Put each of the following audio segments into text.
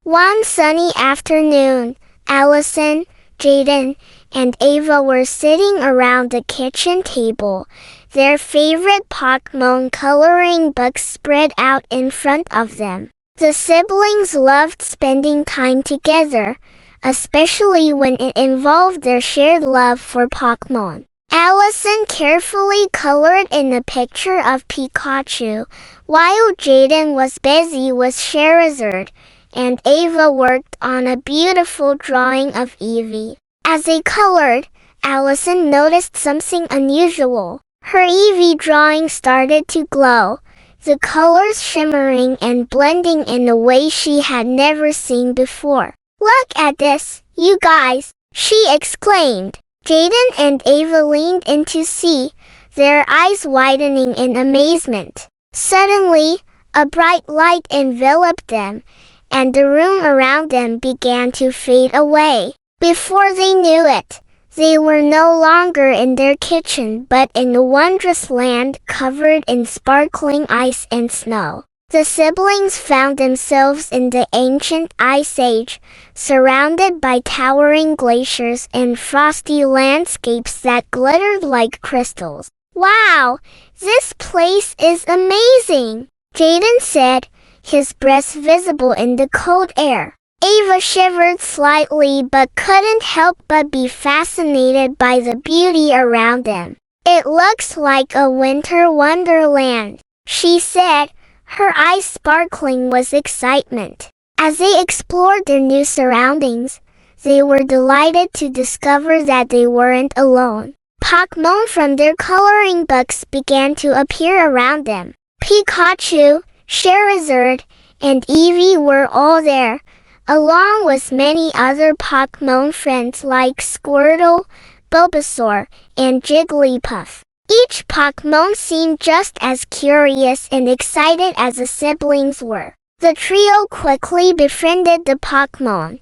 One sunny afternoon, Alyson, Jayden, and Ava were sitting around the kitchen table, their favorite Pokemon coloring books spread out in front of them. The siblings loved spending time together, especially when it involved their shared love for Pokemon. Alyson carefully colored in a picture of Pikachu, while Jayden was busy with Charizard, and Ava worked on a beautiful drawing of Eevee. As they colored, Alyson noticed something unusual. Her Eevee drawing started to glow, the colors shimmering and blending in a way she had never seen before. "Look at this, you guys!" she exclaimed. Jayden and Ava leaned in to see, their eyes widening in amazement. Suddenly, a bright light enveloped them, and the room around them began to fade away. Before they knew it, they were no longer in their kitchen but in a wondrous land covered in sparkling ice and snow. The siblings found themselves in the ancient Ice Age, surrounded by towering glaciers and frosty landscapes that glittered like crystals. "Wow, this place is amazing," Jayden said, his breath visible in the cold air. Ava shivered slightly but couldn't help but be fascinated by the beauty around them. "It looks like a winter wonderland," she said, her eyes sparkling with excitement. As they explored their new surroundings, they were delighted to discover that they weren't alone. Pokemon from their coloring books began to appear around them. Pikachu, Charizard, and Eevee were all there, along with many other Pokemon friends like Squirtle, Bulbasaur, and Jigglypuff. Each Pokemon seemed just as curious and excited as the siblings were. The trio quickly befriended the Pokemon,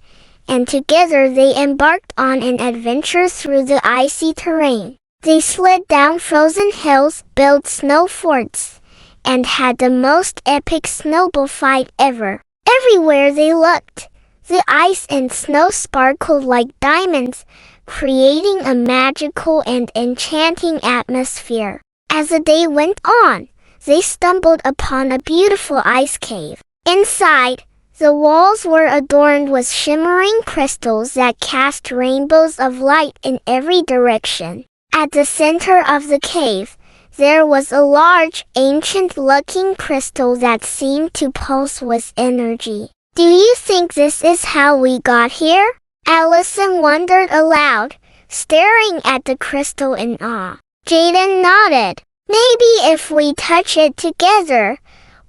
and together they embarked on an adventure through the icy terrain. They slid down frozen hills, built snow forts, and had the most epic snowball fight ever. Everywhere they looked, the ice and snow sparkled like diamonds, creating a magical and enchanting atmosphere. As the day went on, they stumbled upon a beautiful ice cave. Inside, the walls were adorned with shimmering crystals that cast rainbows of light in every direction. At the center of the cave, there was a large, ancient-looking crystal that seemed to pulse with energy. "Do you think this is how we got here?" Alyson wondered aloud, staring at the crystal in awe. Jayden nodded. "Maybe if we touch it together,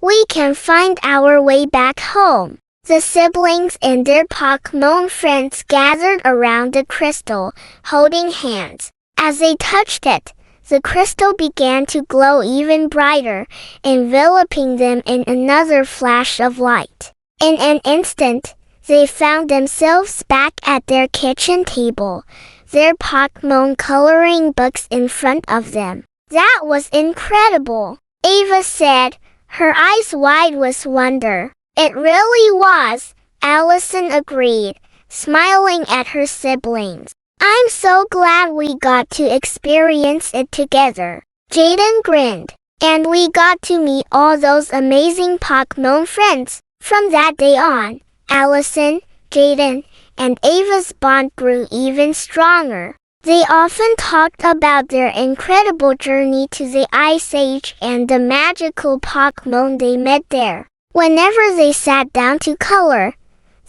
we can find our way back home." The siblings and their Pokemon friends gathered around the crystal, holding hands. As they touched it, the crystal began to glow even brighter, enveloping them in another flash of light. In an instant, they found themselves back at their kitchen table, their Pokemon coloring books in front of them. "That was incredible," Ava said, her eyes wide with wonder. "It really was," Alyson agreed, smiling at her siblings. "I'm so glad we got to experience it together." Jayden grinned. "And we got to meet all those amazing Pokemon friends." From that day on, Alyson, Jayden, and Ava's bond grew even stronger. They often talked about their incredible journey to the Ice Age and the magical Pokemon they met there. Whenever they sat down to color,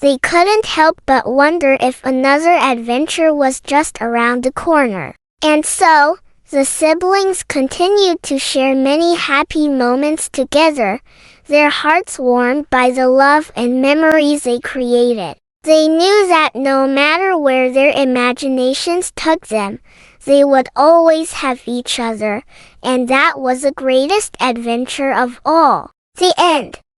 they couldn't help but wonder if another adventure was just around the corner. And so, the siblings continued to share many happy moments together, their hearts warmed by the love and memories they created. They knew that no matter where their imaginations took them, they would always have each other, and that was the greatest adventure of all. The end.